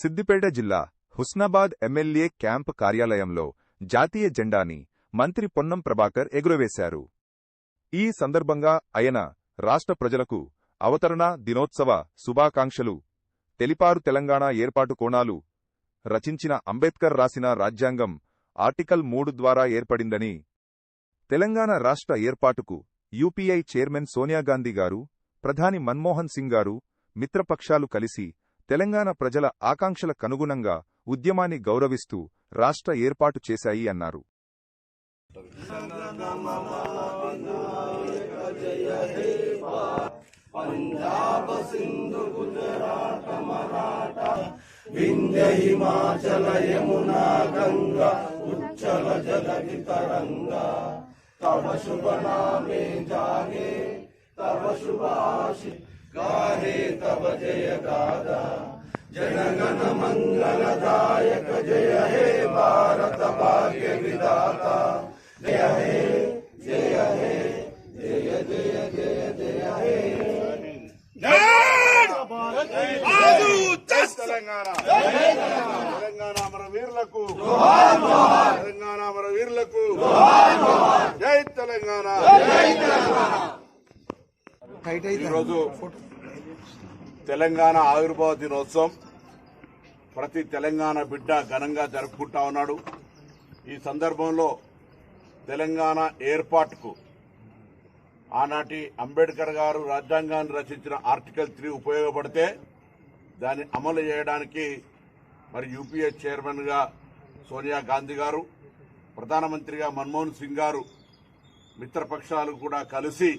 సిద్దిపేట జిల్లా Husnabad MLA camp కార్యాలయంలో జాతీయ జెండాని మంత్రి పొన్నం ప్రభాకర్ ఎగురవేశారు. ఈ సందర్భంగా ఆయన రాష్ట్ర ప్రజలకు అవతరణ దినోత్సవ శుభాకాంక్షలు తెలిపారు. తెలంగాణ ఏర్పాటు కోణాలు రచించిన అంబేద్కర్ రాసిన రాజ్యాంగం ఆర్టికల్ 3 ద్వారా ఏర్పడిందని, తెలంగాణ రాష్ట్ర ఏర్పాటుకు యూపీఐ చైర్మన్ సోనియాగాంధీ గారు, ప్రధాని మన్మోహన్ సింగ్ గారు, మిత్రపక్షాలు కలిసి తెలంగాణ ప్రజల ఆకాంక్షలకనుగుణంగా ఉద్యమాన్ని గౌరవిస్తూ రాష్ట్ర ఏర్పాటు చేశాయి అన్నారు. పంజాబ్ సింధు గుజరాత మరాఠా వింధ్య హిమాచల యమునా గంగా ఉచ్చల జలధి తరంగా తవ శుభ నామే జాగే తవ శుభాషి గాहे तव जय गादा जनगण मंगलदायक जय हे भारत भाग्य विधाता जय हे जय हे जय जय जय जय हे తెలంగాణ మన వీరులకు తెలంగాణ మన వీరులకు జై తెలంగాణ. ఈరోజు తెలంగాణ ఆవిర్భావ దినోత్సవం ప్రతి తెలంగాణ బిడ్డ ఘనంగా జరుపుకుంటా ఉన్నాడు. ఈ సందర్భంలో తెలంగాణ ఏర్పాటుకు ఆనాటి అంబేద్కర్ గారు రాజ్యాంగాన్ని రచించిన ఆర్టికల్ 3 ఉపయోగపడితే దాన్ని అమలు చేయడానికి మరి యూపీఏ చైర్మన్ గా సోనియా గాంధీ గారు, ప్రధానమంత్రిగా మన్మోహన్ సింగ్ గారు, మిత్రపక్షాలు కూడా కలిసి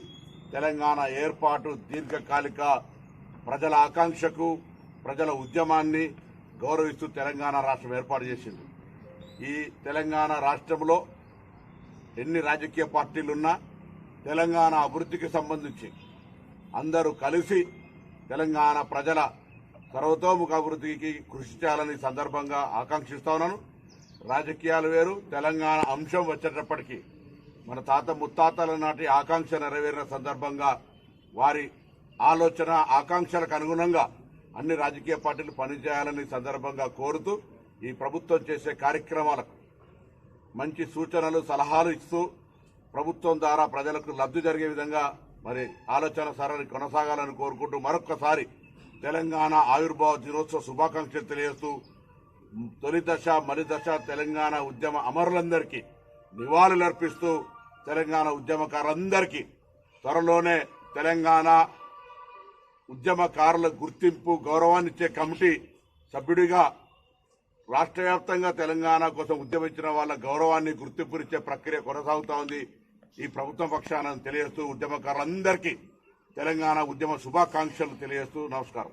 తెలంగాణ ఏర్పాటు దీర్ఘకాలిక ప్రజల ఆకాంక్షకు ప్రజల ఉద్యమాన్ని గౌరవిస్తూ తెలంగాణ రాష్ట్రం ఏర్పాటు చేసింది. ఈ తెలంగాణ రాష్ట్రంలో ఎన్ని రాజకీయ పార్టీలున్నా తెలంగాణ అభివృద్ధికి సంబంధించి అందరూ కలిసి తెలంగాణ ప్రజల సర్వతోముఖ అభివృద్ధికి కృషి చేయాలని సందర్భంగా ఆకాంక్షిస్తా ఉన్నాను. రాజకీయాలు వేరు, తెలంగాణ అంశం వచ్చేటప్పటికీ మన తాత ముత్తాతల నాటి ఆకాంక్ష నెరవేరిన సందర్భంగా వారి ఆలోచన ఆకాంక్షలకు అనుగుణంగా అన్ని రాజకీయ పార్టీలు పనిచేయాలని సందర్భంగా కోరుతూ ఈ ప్రభుత్వం చేసే కార్యక్రమాలకు మంచి సూచనలు సలహాలు ఇస్తూ ప్రభుత్వం ద్వారా ప్రజలకు లబ్ధి జరిగే విధంగా మరి ఆలోచన సరళి కొనసాగాలని కోరుకుంటూ మరొక్కసారి తెలంగాణ ఆవిర్భావ దినోత్సవ శుభాకాంక్షలు తెలియజేస్తూ తొలి దశ మరి దశ తెలంగాణ ఉద్యమ అమరులందరికీ నివాళులర్పిస్తూ తెలంగాణ ఉద్యమకారులందరికీ త్వరలోనే తెలంగాణ ఉద్యమకారుల గుర్తింపు గౌరవాన్నిచ్చే కమిటీ సభ్యుడిగా రాష్ట్ర వ్యాప్తంగా తెలంగాణ కోసం ఉద్యమించిన వాళ్ళ గౌరవాన్ని గుర్తింపునిచ్చే ప్రక్రియ కొనసాగుతా ఉంది. ఈ ప్రభుత్వం పక్షాన తెలియజేస్తూ ఉద్యమకారులందరికీ తెలంగాణ ఉద్యమ శుభాకాంక్షలు తెలియజేస్తూ నమస్కారం.